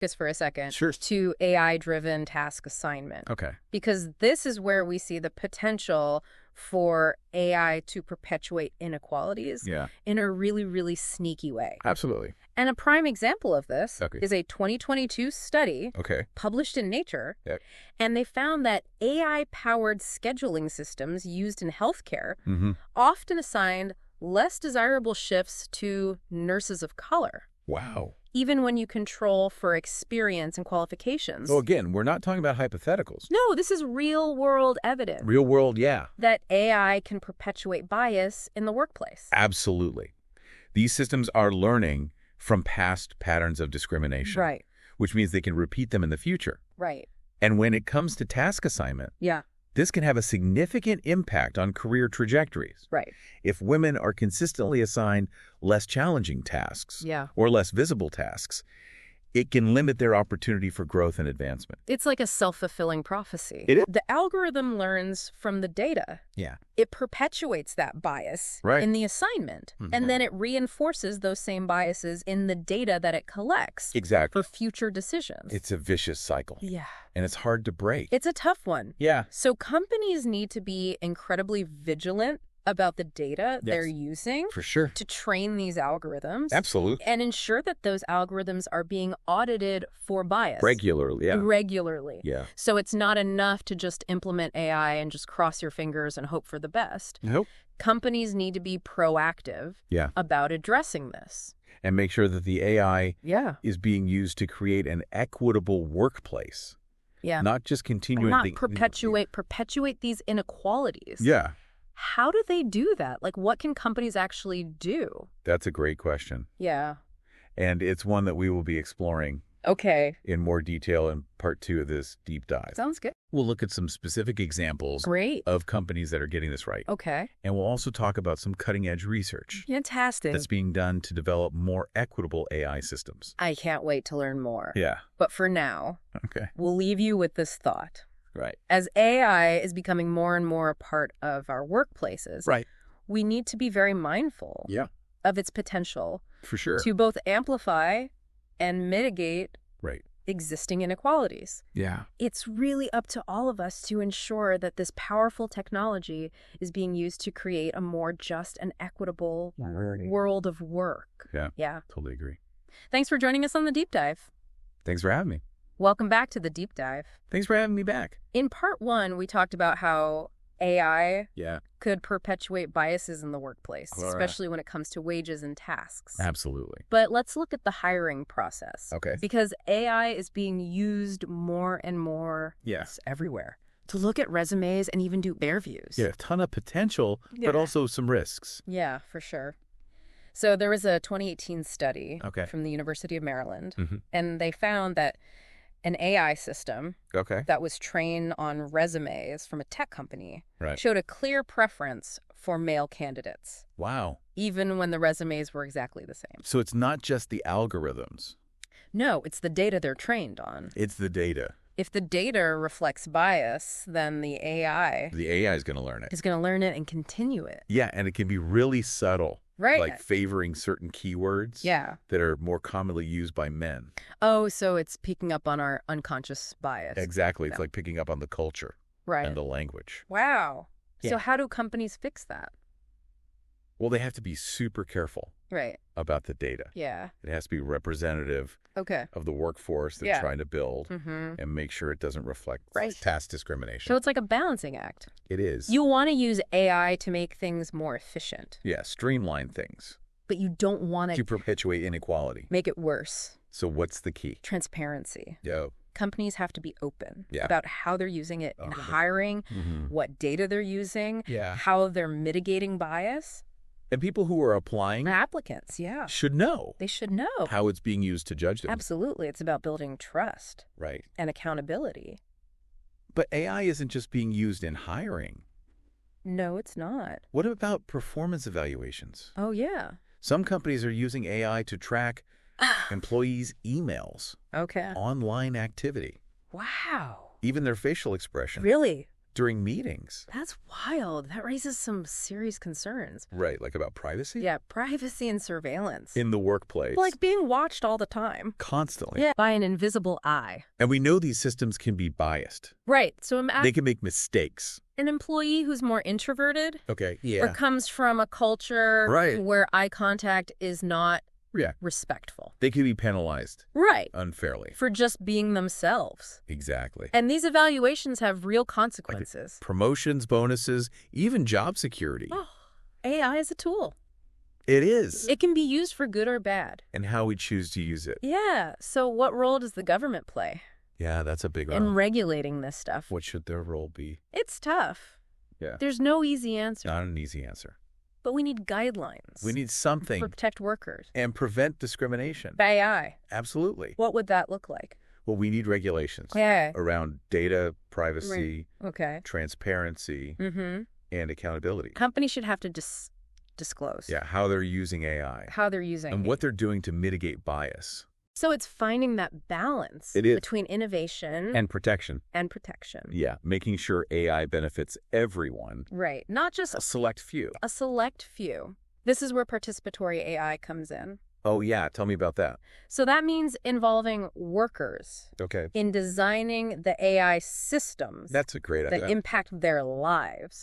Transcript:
Just for a second. Sure. To AI-driven task assignment. Okay. Because this is where we see the potential for AI to perpetuate inequalities in a really, really sneaky way. Absolutely. And a prime example of this is a 2022 study published in Nature, and they found that AI-powered scheduling systems used in healthcare often assigned less desirable shifts to nurses of color. Wow. Even when you control for experience and qualifications. So again, we're not talking about hypotheticals. No, this is real-world evidence. Real world, yeah. That AI can perpetuate bias in the workplace. Absolutely. These systems are learning from past patterns of discrimination. Right. Which means they can repeat them in the future. Right. And when it comes to task assignment, Yeah. this can have a significant impact on career trajectories. Right. If women are consistently assigned less challenging tasks or less visible tasks, it can limit their opportunity for growth and advancement. It's like a self-fulfilling prophecy. It is. The algorithm learns from the data. Yeah. It perpetuates that bias in the assignment, and then it reinforces those same biases in the data that it collects Exactly. for future decisions. It's a vicious cycle. Yeah. And it's hard to break. It's a tough one. Yeah. So companies need to be incredibly vigilant about the data they're using For sure. to train these algorithms. Absolutely. And ensure that those algorithms are being audited for bias. Regularly, yeah. Regularly. Yeah. So it's not enough to just implement AI and just cross your fingers and hope for the best. Nope. Companies need to be proactive about addressing this. And make sure that the AI Yeah. is being used to create an equitable workplace. Yeah. Not just continuing Not perpetuate these inequalities. Yeah. How do they do that? Like, what can companies actually do? That's a great question. Yeah. And it's one that we will be exploring in more detail in part 2 of this deep dive. Sounds good. We'll look at some specific examples of companies that are getting this right. Okay. And we'll also talk about some cutting-edge research Fantastic. that's being done to develop more equitable AI systems. I can't wait to learn more. Yeah. But for now, we'll leave you with this thought. Right. As AI is becoming more and more a part of our workplaces, we need to be very mindful of its potential For sure. to both amplify and mitigate existing inequalities. Yeah. It's really up to all of us to ensure that this powerful technology is being used to create a more just and equitable world of work. Yeah. Totally agree. Thanks for joining us on the Deep Dive. Thanks for having me. Welcome back to the Deep Dive. Thanks for having me back. In part 1, we talked about how AI could perpetuate biases in the workplace, especially when it comes to wages and tasks. Absolutely. But let's look at the hiring process. Okay. Because AI is being used more and more everywhere to look at resumes and even do interviews. Yeah, a ton of potential, but also some risks. Yeah, for sure. So there was a 2018 study from the University of Maryland, and they found that an AI system that was trained on resumes from a tech company showed a clear preference for male candidates. Wow. Even when the resumes were exactly the same. So it's not just the algorithms. No, it's the data they're trained on. It's the data. If the data reflects bias, then the AI is going to learn it. Is going to learn it and continue it. Yeah, and it can be really subtle. Right. Like favoring certain keywords that are more commonly used by men. Oh, so it's picking up on our unconscious bias. Exactly. It's like picking up on the culture and the language. Wow. Yeah. So how do companies fix that? Well, they have to be super careful about the data. Yeah. It has to be representative of the workforce they're trying to build and make sure it doesn't reflect task discrimination. So it's like a balancing act. It is. You want to use AI to make things more efficient. Yeah, streamline things. But you don't want to perpetuate inequality. Make it worse. So what's the key? Transparency. Yo. Companies have to be open about how they're using it in hiring, what data they're using, how they're mitigating bias. And people who are applying applicants, should know. They should know how it's being used to judge them. Absolutely. It's about building trust. Right. And accountability. But AI isn't just being used in hiring. No, it's not. What about performance evaluations? Oh, yeah. Some companies are using AI to track employees' emails. Online activity. Wow. Even their facial expression. Really? during meetings. That's wild. That raises some serious concerns. Right, like about privacy? Yeah, privacy and surveillance. In the workplace. Like being watched all the time. Constantly. Yeah, by an invisible eye. And we know these systems can be biased. Right, so they can make mistakes. An employee who's more introverted. Okay, yeah. Or comes from a culture where eye contact is not respectful. They could be penalized. Right. Unfairly. For just being themselves. Exactly. And these evaluations have real consequences. Like promotions, bonuses, even job security. Oh, AI is a tool. It is. It can be used for good or bad. And how we choose to use it. Yeah. So what role does the government play? Yeah, that's a big role. In regulating this stuff. What should their role be? It's tough. Yeah. There's no easy answer. Not an easy answer. But we need guidelines. We need something. To protect workers. And prevent discrimination. By AI. Absolutely. What would that look like? Well, we need regulations. Around data, privacy, transparency, and accountability. Companies should have to disclose. Yeah, how they're using AI. How they're using it. And what they're doing to mitigate bias. So it's finding that balance between innovation and protection. Yeah, making sure AI benefits everyone. Right, not just a select few. A select few. This is where participatory AI comes in. Oh, yeah. Tell me about that. So that means involving workers in designing the AI systems That's a great idea. that impact their lives.